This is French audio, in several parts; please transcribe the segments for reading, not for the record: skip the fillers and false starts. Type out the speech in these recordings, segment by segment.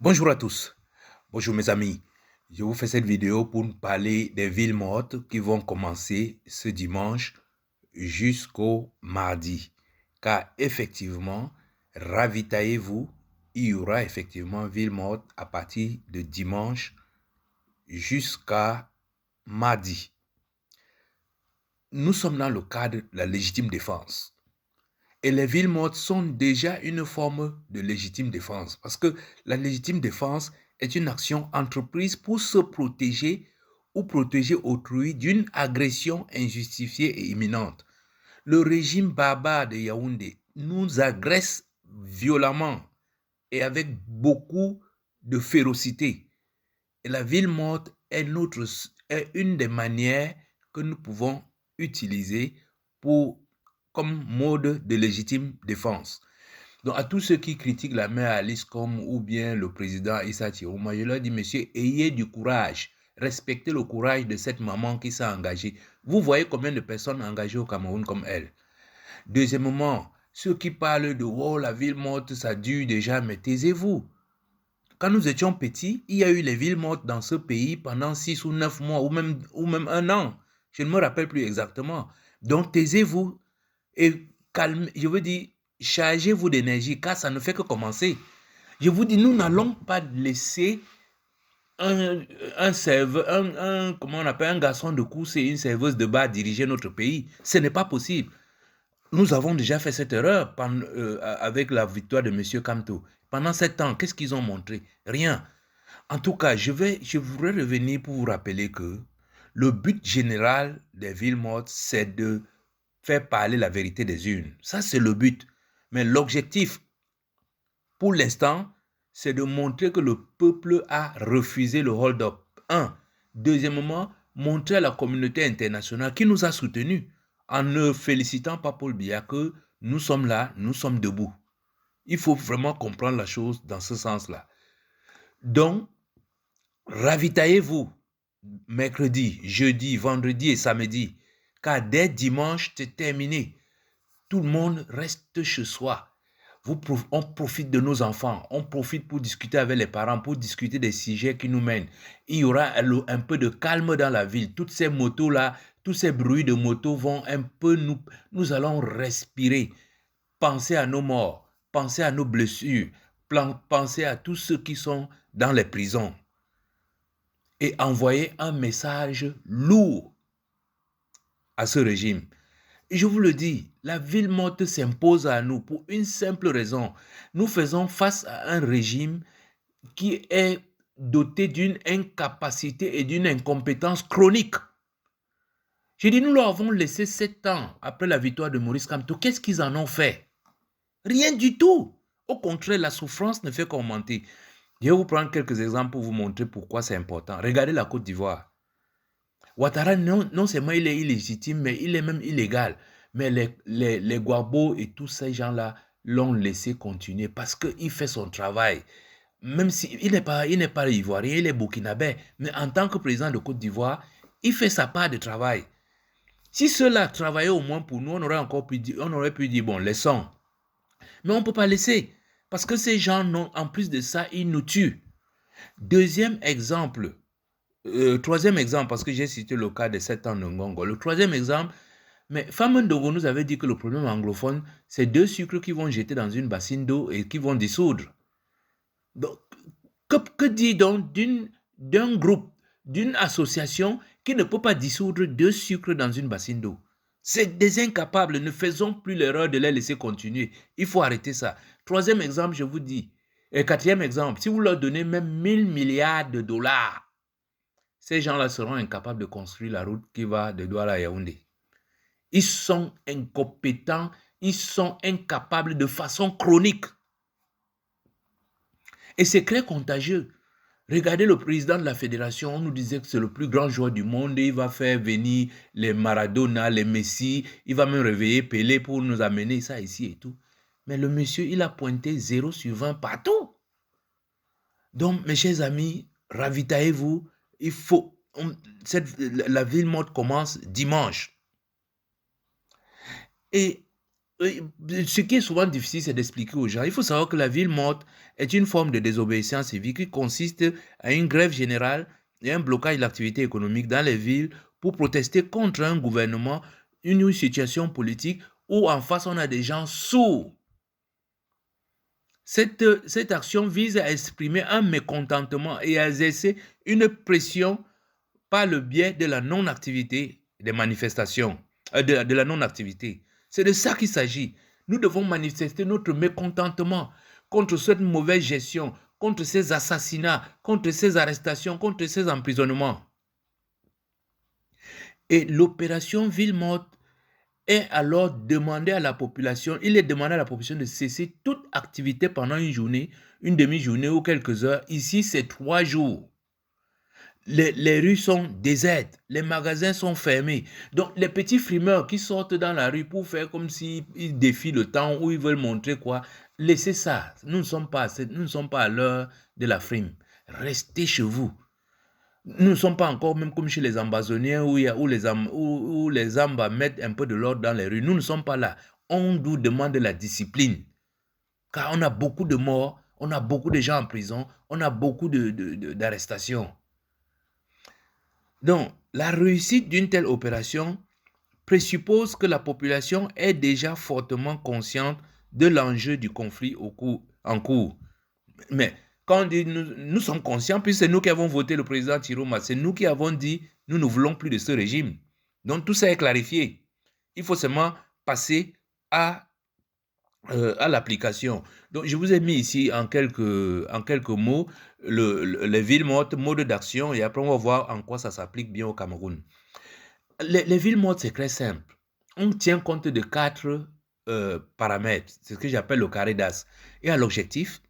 Bonjour à tous, bonjour mes amis. Je vous fais cette vidéo pour nous parler des villes mortes qui vont commencer ce dimanche jusqu'au mardi. Car effectivement, ravitaillez-vous, il y aura effectivement ville morte à partir de dimanche jusqu'à mardi. Nous sommes dans le cadre de la légitime défense. Et les villes mortes sont déjà une forme de légitime défense. Parce que la légitime défense est une action entreprise pour se protéger ou protéger autrui d'une agression injustifiée et imminente. Le régime barbare de Yaoundé nous agresse violemment et avec beaucoup de férocité. Et la ville morte est une des manières que nous pouvons utiliser comme mode de légitime défense. Donc, à tous ceux qui critiquent la mère Alice comme ou bien le président Issa Tirouma, je leur dis, monsieur, ayez du courage. Respectez le courage de cette maman qui s'est engagée. Vous voyez combien de personnes engagées au Cameroun comme elle. Deuxièmement, ceux qui parlent de oh, la ville morte, ça dure déjà, mais taisez-vous. Quand nous étions petits, il y a eu les villes mortes dans ce pays pendant 6 ou 9 mois ou même un an. Je ne me rappelle plus exactement. Donc, taisez-vous et calmez, je veux dire, chargez-vous d'énergie car ça ne fait que commencer. Je vous dis, nous n'allons pas laisser comment on appelle, un garçon de course et une serveuse de bar diriger notre pays. Ce n'est pas possible. Nous avons déjà fait cette erreur avec la victoire de M. Kamto. Pendant 7 ans, qu'est-ce qu'ils ont montré? Rien. En tout cas, je voudrais revenir pour vous rappeler que le but général des villes mortes, c'est de faire parler la vérité des urnes. Ça, c'est le but. Mais l'objectif, pour l'instant, c'est de montrer que le peuple a refusé le hold-up. Un. Deuxièmement, montrer à la communauté internationale qui nous a soutenus en ne félicitant pas Paul Biya que nous sommes là, nous sommes debout. Il faut vraiment comprendre la chose dans ce sens-là. Donc, ravitaillez-vous mercredi, jeudi, vendredi et samedi, car dès dimanche, c'est terminé. Tout le monde reste chez soi. On profite de nos enfants, on profite pour discuter avec les parents, pour discuter des sujets qui nous mènent. Il y aura un peu de calme dans la ville. Toutes ces motos-là, tous ces bruits de motos vont un peu nous allons respirer. Penser à nos morts, penser à nos blessures, penser à tous ceux qui sont dans les prisons et envoyer un message lourd à ce régime. Et je vous le dis, la ville morte s'impose à nous pour une simple raison. Nous faisons face à un régime qui est doté d'une incapacité et d'une incompétence chronique. J'ai dit, nous leur avons laissé 7 ans après la victoire de Maurice Kamto. Qu'est-ce qu'ils en ont fait? Rien du tout. Au contraire, la souffrance ne fait qu'augmenter. Je vais vous prendre quelques exemples pour vous montrer pourquoi c'est important. Regardez la Côte d'Ivoire. Ouattara, non seulement il est illégitime, mais il est même illégal. Mais les Gbagbo et tous ces gens-là l'ont laissé continuer parce qu'il fait son travail. Même s'il n'est pas ivoirien, il est burkinabé. Mais en tant que président de Côte d'Ivoire, il fait sa part de travail. Si ceux-là travaillaient au moins pour nous, on aurait pu dire, bon, laissons. Mais on ne peut pas laisser. Parce que ces gens, en plus de ça, ils nous tuent. Troisième exemple, parce que j'ai cité le cas de 7 ans de Ngongo. Le troisième exemple, mais Famen Dogo nous avait dit que le problème anglophone, c'est 2 sucres qui vont jeter dans une bassine d'eau et qui vont dissoudre. Donc, que dire donc d'un groupe, d'une association qui ne peut pas dissoudre 2 sucres dans une bassine d'eau? C'est des incapables, ne faisons plus l'erreur de les laisser continuer. Il faut arrêter ça. Troisième exemple, je vous dis. Et quatrième exemple, si vous leur donnez même 1000 milliards de dollars, ces gens-là seront incapables de construire la route qui va de Douala à Yaoundé. Ils sont incompétents, ils sont incapables de façon chronique. Et c'est très contagieux. Regardez le président de la fédération, on nous disait que c'est le plus grand joueur du monde, et il va faire venir les Maradona, les Messi, il va même réveiller Pelé pour nous amener ça ici et tout. Mais le monsieur, il a pointé 0 sur 20 partout. Donc, mes chers amis, ravitaillez-vous. La ville morte commence dimanche. Et Ce qui est souvent difficile, c'est d'expliquer aux gens. Il faut savoir que la ville morte est une forme de désobéissance civique qui consiste à une grève générale et un blocage de l'activité économique dans les villes pour protester contre un gouvernement, une situation politique où en face on a des gens sourds. Cette action vise à exprimer un mécontentement et à exercer une pression par le biais de la non-activité des manifestations, de la non-activité. C'est de ça qu'il s'agit. Nous devons manifester notre mécontentement contre cette mauvaise gestion, contre ces assassinats, contre ces arrestations, contre ces emprisonnements. Et l'opération Ville morte est alors demandé à la population, il est demandé à la population de cesser toute activité pendant une journée, une demi-journée ou quelques heures. Ici, c'est 3 jours. Les rues sont désertes, les magasins sont fermés. Donc, les petits frimeurs qui sortent dans la rue pour faire comme s'ils défient le temps ou ils veulent montrer quoi, laissez ça. Nous ne sommes pas à l'heure de la frime. Restez chez vous. Nous ne sommes pas encore même comme chez les Amazoniens où les Ambas mettent un peu de l'ordre dans les rues. Nous ne sommes pas là. On nous demande de la discipline. Car on a beaucoup de morts, on a beaucoup de gens en prison, on a beaucoup d'arrestations. Donc, la réussite d'une telle opération présuppose que la population est déjà fortement consciente de l'enjeu du conflit en cours. Mais quand on dit nous sommes conscients, puis c'est nous qui avons voté le président Chiroma, c'est nous qui avons dit nous ne voulons plus de ce régime. Donc tout ça est clarifié. Il faut seulement passer à l'application. Donc je vous ai mis ici en quelques mots les villes mortes, mode d'action, et après on va voir en quoi ça s'applique bien au Cameroun. Les villes mortes, c'est très simple. On tient compte de 4 paramètres, c'est ce que j'appelle le carré d'as. Il y a l'objectif,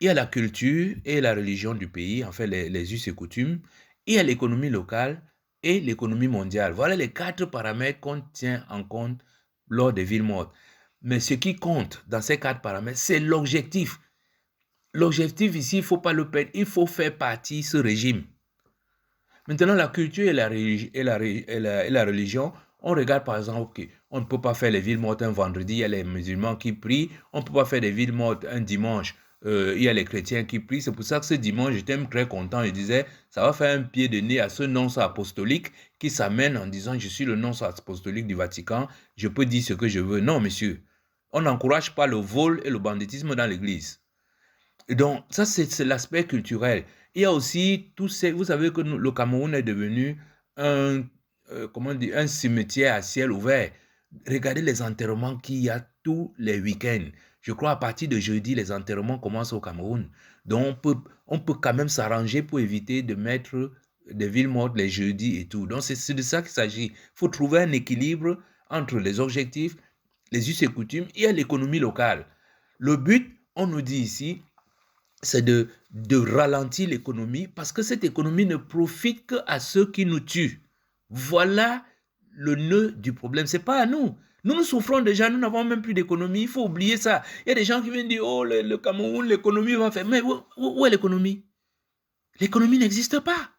il y a la culture et la religion du pays, en fait les us et coutumes, il y a l'économie locale et l'économie mondiale. Voilà les 4 paramètres qu'on tient en compte lors des villes mortes. Mais ce qui compte dans ces 4 paramètres, c'est l'objectif. L'objectif ici, il ne faut pas le perdre, il faut faire partie de ce régime. Maintenant, la culture et la religion, on regarde par exemple, okay, on ne peut pas faire les villes mortes un vendredi, il y a les musulmans qui prient, on ne peut pas faire des villes mortes un dimanche, il y a les chrétiens qui prient. C'est pour ça que ce dimanche, j'étais très content, je disais, ça va faire un pied de nez à ce nonce apostolique qui s'amène en disant, je suis le nonce apostolique du Vatican, je peux dire ce que je veux. Non, monsieur, on n'encourage pas le vol et le banditisme dans l'église. Et donc, ça, c'est l'aspect culturel. Il y a aussi tous ces... Vous savez que le Cameroun est devenu un cimetière à ciel ouvert. Regardez les enterrements qu'il y a tous les week-ends. Je crois à partir de jeudi, les enterrements commencent au Cameroun. Donc, on peut quand même s'arranger pour éviter de mettre des villes mortes les jeudis et tout. Donc, c'est de ça qu'il s'agit. Il faut trouver un équilibre entre les objectifs, les us et coutumes et l'économie locale. Le but, on nous dit ici, c'est de ralentir l'économie parce que cette économie ne profite qu'à ceux qui nous tuent. Voilà le nœud du problème. Ce n'est pas à nous. Nous souffrons déjà, nous n'avons même plus d'économie. Il faut oublier ça. Il y a des gens qui viennent dire, oh, le Cameroun, l'économie va faire. Mais où est l'économie? L'économie n'existe pas.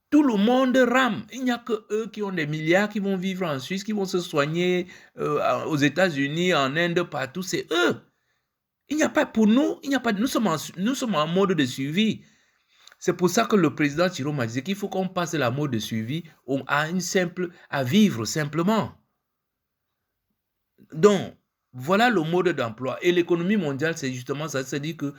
Tout le monde rame. Il n'y a que eux qui ont des milliards, qui vont vivre en Suisse, qui vont se soigner aux États-Unis, en Inde, partout. C'est eux. Il n'y a pas, pour nous, il n'y a pas, nous sommes en mode de suivi. C'est pour ça que le président Chiroma disait qu'il faut qu'on passe la mode de suivi à vivre simplement. Donc, voilà le mode d'emploi. Et l'économie mondiale, c'est justement ça. C'est-à-dire que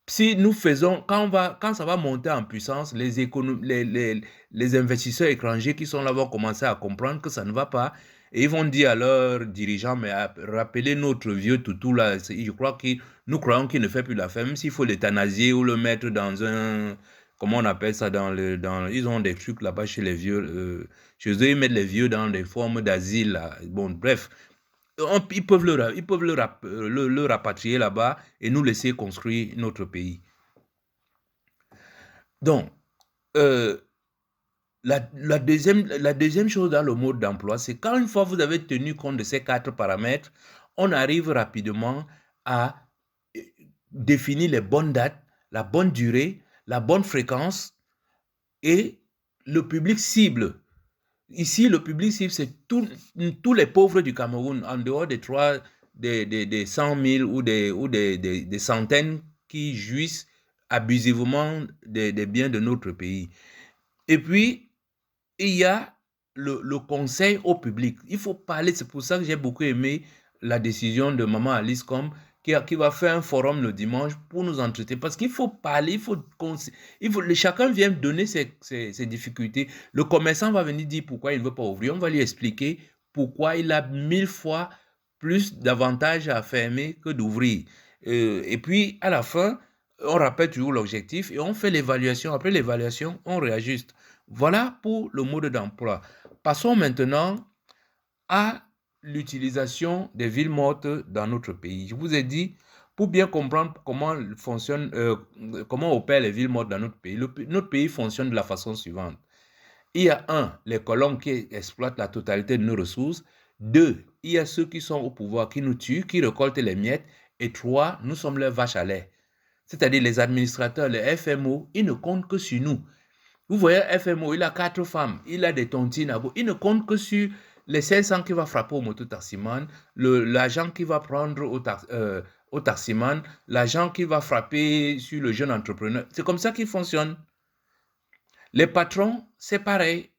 si nous faisons, quand ça va monter en puissance, les investisseurs étrangers qui sont là vont commencer à comprendre que ça ne va pas. Et ils vont dire à leurs dirigeants, mais rappelez notre vieux toutou là, je crois que nous croyons qu'il ne fait plus l'affaire, même s'il faut l'euthanasier ou le mettre dans un, comment on appelle ça, ils ont des trucs là-bas chez les vieux, chez eux, ils mettent les vieux dans des formes d'asile. Bon, bref, ils peuvent le rapatrier là-bas et nous laisser construire notre pays. Donc, la deuxième chose dans le mode d'emploi, c'est quand une fois vous avez tenu compte de ces 4 paramètres, on arrive rapidement à définir les bonnes dates, la bonne durée, la bonne fréquence et le public cible. Ici, le public cible, c'est tous les pauvres du Cameroun, en dehors des 100 000 ou des centaines qui jouissent abusivement des biens de notre pays. Et puis, il y a le conseil au public. Il faut parler, c'est pour ça que j'ai beaucoup aimé la décision de Maman Alice Combe qui va faire un forum le dimanche pour nous entretenir. Parce qu'il faut parler, chacun vient donner ses difficultés. Le commerçant va venir dire pourquoi il ne veut pas ouvrir. On va lui expliquer pourquoi il a 1000 fois plus d'avantages à fermer que d'ouvrir. Et puis, à la fin, on rappelle toujours l'objectif et on fait l'évaluation. Après l'évaluation, on réajuste. Voilà pour le mode d'emploi. Passons maintenant à l'utilisation des villes mortes dans notre pays. Je vous ai dit, pour bien comprendre comment opèrent les villes mortes dans notre pays, notre pays fonctionne de la façon suivante. Il y a les colons qui exploitent la totalité de nos ressources. 2, il y a ceux qui sont au pouvoir, qui nous tuent, qui récoltent les miettes. Et 3, nous sommes leurs vaches à lait. C'est-à-dire les administrateurs, les FMO, ils ne comptent que sur nous. Vous voyez, FMO, il a 4 femmes, il a des tontines à vous. Il ne compte que sur les 500 qui va frapper au mototaximan, l'agent qui va prendre au taximan, l'agent qui va frapper sur le jeune entrepreneur. C'est comme ça qu'il fonctionne. Les patrons, c'est pareil.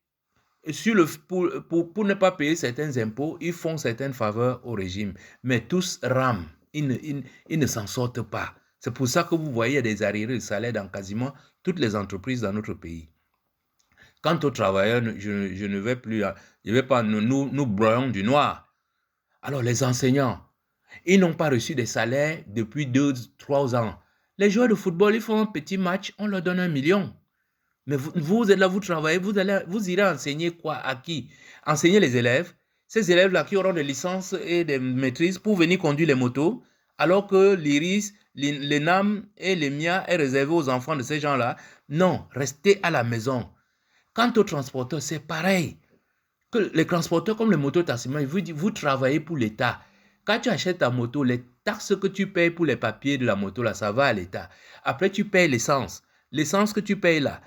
Pour ne pas payer certains impôts, ils font certaines faveurs au régime. Mais tous rament. Ils ne s'en sortent pas. C'est pour ça que vous voyez des arriérés de salaire dans quasiment toutes les entreprises dans notre pays. Quant aux travailleurs, je ne vais plus, je vais pas, nous broyons du noir. Alors les enseignants, ils n'ont pas reçu des salaires depuis 2-3 ans. Les joueurs de football, ils font un petit match, on leur donne 1 million. Mais vous êtes là, vous travaillez, vous irez enseigner quoi, à qui? Enseigner les élèves. Ces élèves-là qui auront des licences et des maîtrises pour venir conduire les motos, alors que l'IRIS, l'ENAM et l'EMIA est réservé aux enfants de ces gens-là. Non, restez à la maison. Quant aux transporteurs, c'est pareil. Que les transporteurs comme les mototaximans, vous travaillez pour l'État. Quand tu achètes ta moto, les taxes que tu payes pour les papiers de la moto, là, ça va à l'État. Après, tu payes l'essence. L'essence que tu payes là,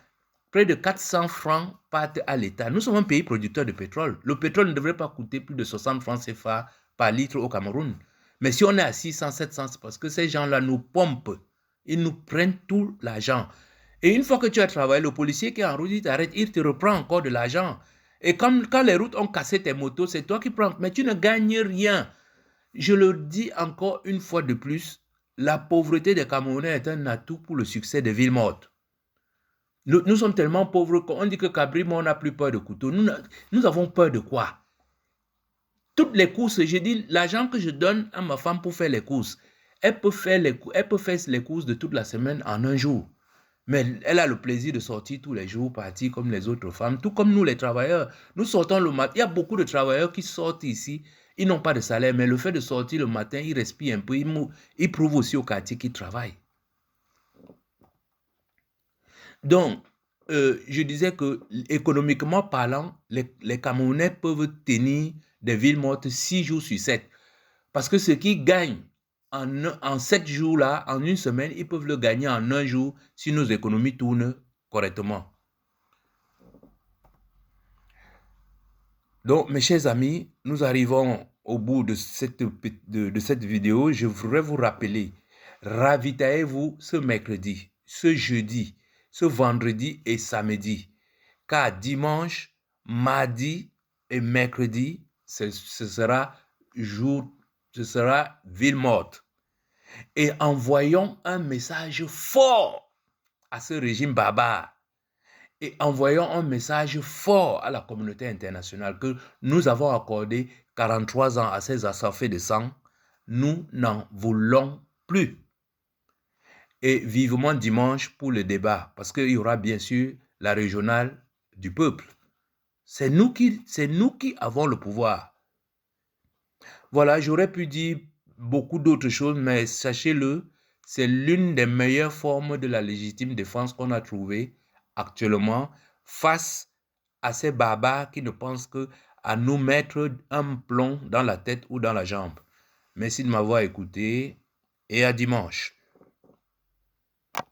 près de 400 francs partent à l'État. Nous sommes un pays producteur de pétrole. Le pétrole ne devrait pas coûter plus de 60 francs CFA par litre au Cameroun. Mais si on est à 600, 700, c'est parce que ces gens-là nous pompent. Ils nous prennent tout l'argent. Et une fois que tu as travaillé, le policier qui est en route, il t'arrête, il te reprend encore de l'argent. Et quand les routes ont cassé tes motos, c'est toi qui prends. Mais tu ne gagnes rien. Je le dis encore une fois de plus, la pauvreté des Camerounais est un atout pour le succès des villes mortes. Nous sommes tellement pauvres qu'on dit que Cabrimo n'a plus peur de couteau. Nous avons peur de quoi? Toutes les courses, j'ai dit, l'argent que je donne à ma femme pour faire les courses, elle peut faire les courses de toute la semaine en un jour. Mais elle a le plaisir de sortir tous les jours, partir comme les autres femmes, tout comme nous les travailleurs. Nous sortons le matin. Il y a beaucoup de travailleurs qui sortent ici. Ils n'ont pas de salaire, mais le fait de sortir le matin, ils respirent un peu. Ils prouvent aussi au quartier qu'ils travaillent. Donc, je disais que économiquement parlant, les Camerounais peuvent tenir des villes mortes 6 jours sur 7. Parce que ce qu'ils gagnent en 7 jours-là, en une semaine, ils peuvent le gagner en un jour si nos économies tournent correctement. Donc, mes chers amis, nous arrivons au bout de cette vidéo. Je voudrais vous rappeler, ravitaillez-vous ce mercredi, ce jeudi, ce vendredi et samedi. Car dimanche, mardi et mercredi, ce sera ville morte. Et envoyons un message fort à ce régime barbare. Et envoyons un message fort à la communauté internationale que nous avons accordé 43 ans à ces assoiffés de sang. Nous n'en voulons plus. Et vivement dimanche pour le débat, parce qu'il y aura bien sûr la régionale du peuple. C'est nous qui avons le pouvoir. Voilà, j'aurais pu dire beaucoup d'autres choses, mais sachez-le, c'est l'une des meilleures formes de la légitime défense qu'on a trouvée actuellement face à ces barbares qui ne pensent qu'à nous mettre un plomb dans la tête ou dans la jambe. Merci de m'avoir écouté et à dimanche.